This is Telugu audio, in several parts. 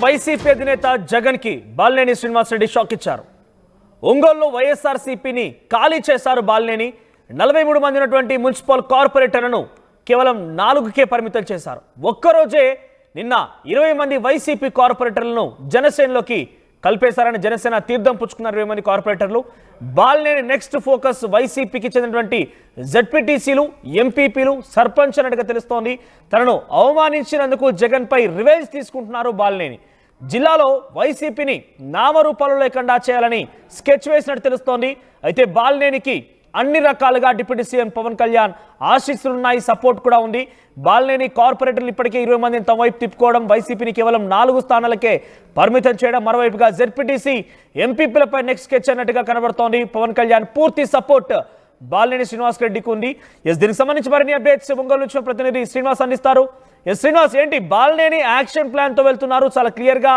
వైసీపీ అధినేత జగన్ కి బాలినేని శ్రీనివాసరెడ్డి షాక్ ఇచ్చారు. ఒంగోలులో వైఎస్ఆర్సీపీని ఖాళీ చేశారు బాలినేని. 43 మంది ఉన్నటువంటి మున్సిపల్ కార్పొరేటర్లను కేవలం 4కే పరిమితం చేశారు. ఒక్కరోజే నిన్న 20 మంది వైసీపీ కార్పొరేటర్లను జనసేనలోకి కలిపేశారని జనసేన తీర్థం పుచ్చుకున్నారు. 20 మంది కార్పొరేటర్లు. బాలినేని నెక్స్ట్ ఫోకస్ వైసీపీకి చెందినటువంటి జెడ్పీటీసీలు, ఎంపీపీలు, సర్పంచ్ అన్నట్టుగా తెలుస్తోంది. తనను అవమానించినందుకు జగన్ పై రివెంజ్ తీసుకుంటున్నారు బాలినేని. జిల్లాలో వైసీపీని నామరూపాలు లేకుండా చేయాలని స్కెచ్ వేసినట్టు తెలుస్తోంది. అయితే బాలినేనికి అన్ని రకాలుగా డిప్యూటీ సీఎం పవన్ కళ్యాణ్ ఆశీస్సులున్నాయి, సపోర్ట్ కూడా ఉంది. బాలినేని కార్పొరేటర్లు ఇప్పటికే 20 మందిని తమ వైపు తిప్పుకోవడం, వైసీపీని కేవలం 4 స్థానాలకే పరిమితం చేయడం, మరోవైపుగా జెడ్పీటీసీ, ఎంపీపీలపై నెక్స్ట్ స్కెచ్ అన్నట్టుగా కనబడుతోంది. పవన్ కళ్యాణ్ పూర్తి సపోర్ట్ బాలినేని శ్రీనివాసరెడ్డికి ఉంది. దీనికి సంబంధించి మరిన్ని అప్డేట్స్ ఒంగోలు నుంచి ప్రతినిధి శ్రీనివాస్ అందిస్తారు. శ్రీనివాస్, ఏంటి బాలినేని యాక్షన్ ప్లాన్ తో వెళ్తున్నారు? చాలా క్లియర్ గా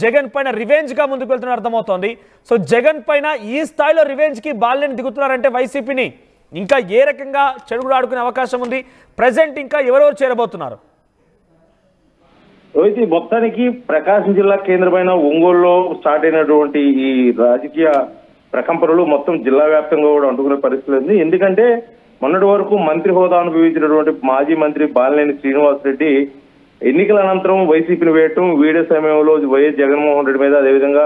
జగన్ పైన రివెంజ్ గా ముందుకు వెళ్తున్నారు అర్థమవుతోంది. సో జగన్ పైన ఈ స్థాయిలో రివెంజ్ కి బాలినేని దిగుతున్నారంటే వైసీపీని ఇంకా ఏ రకంగా చెడుగుడు ఆడుకునే అవకాశం ఉంది? ప్రెసెంట్ ఇంకా ఎవరెవరు చేరబోతున్నారు? రోహిత్, మొత్తానికి ప్రకాశం జిల్లా కేంద్రమైన ఒంగోలులో స్టార్ట్ అయినటువంటి ఈ రాజకీయ ప్రకంపనలు మొత్తం జిల్లా వ్యాప్తంగా కూడా అంటుకునే పరిస్థితి ఉంది. ఎందుకంటే మొన్నటి వరకు మంత్రి హోదా అనుభవించినటువంటి మాజీ మంత్రి బాలినేని శ్రీనివాసరెడ్డి ఎన్నికల అనంతరం వైసీపీని వీడే సమయంలో వైఎస్ జగన్మోహన్ రెడ్డి మీద, అదేవిధంగా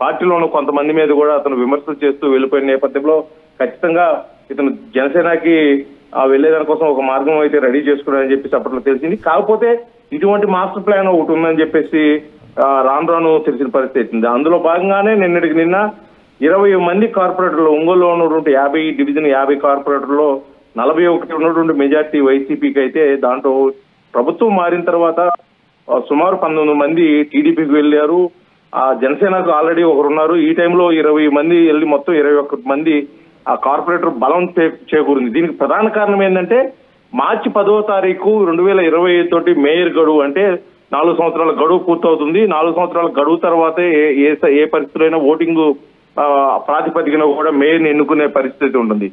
పార్టీలో ఉన్న కొంతమంది మీద కూడా అతను విమర్శలు చేస్తూ వెళ్ళిపోయిన నేపథ్యంలో ఖచ్చితంగా ఇతను జనసేనకి వెళ్లేదాని కోసం ఒక మార్గం అయితే రెడీ చేసుకున్నారని చెప్పేసి అప్పట్లో తెలిసింది. కాకపోతే ఇటువంటి మాస్టర్ ప్లాన్ ఒకటి ఉందని చెప్పేసి రాను రాను తెలిసిన పరిస్థితి ఉంది. అందులో భాగంగానే నిన్నటికి నిన్న 20 మంది కార్పొరేటర్లు, ఒంగోలులో ఉన్నటువంటి 50 డివిజన్ 50 కార్పొరేటర్లో 41 ఉన్నటువంటి మెజార్టీ వైసీపీకి అయితే, దాంట్లో ప్రభుత్వం మారిన తర్వాత సుమారు 19 మంది టీడీపీకి వెళ్ళారు. జనసేనకు ఆల్రెడీ ఒకరున్నారు. ఈ టైంలో 20 మంది వెళ్ళి మొత్తం 21 మంది ఆ కార్పొరేటర్ బలం చేకూరింది. దీనికి ప్రధాన కారణం ఏంటంటే మార్చి 10వ తారీఖు 2025 తోటి మేయర్ గడువు, అంటే 4 సంవత్సరాల గడువు పూర్తవుతుంది. 4 సంవత్సరాల గడువు తర్వాతే ఏ పరిస్థితులైనా ఓటింగ్ ప్రాతిపదికన కూడా మేయర్ని ఎన్నుకునే పరిస్థితి ఉంటుంది.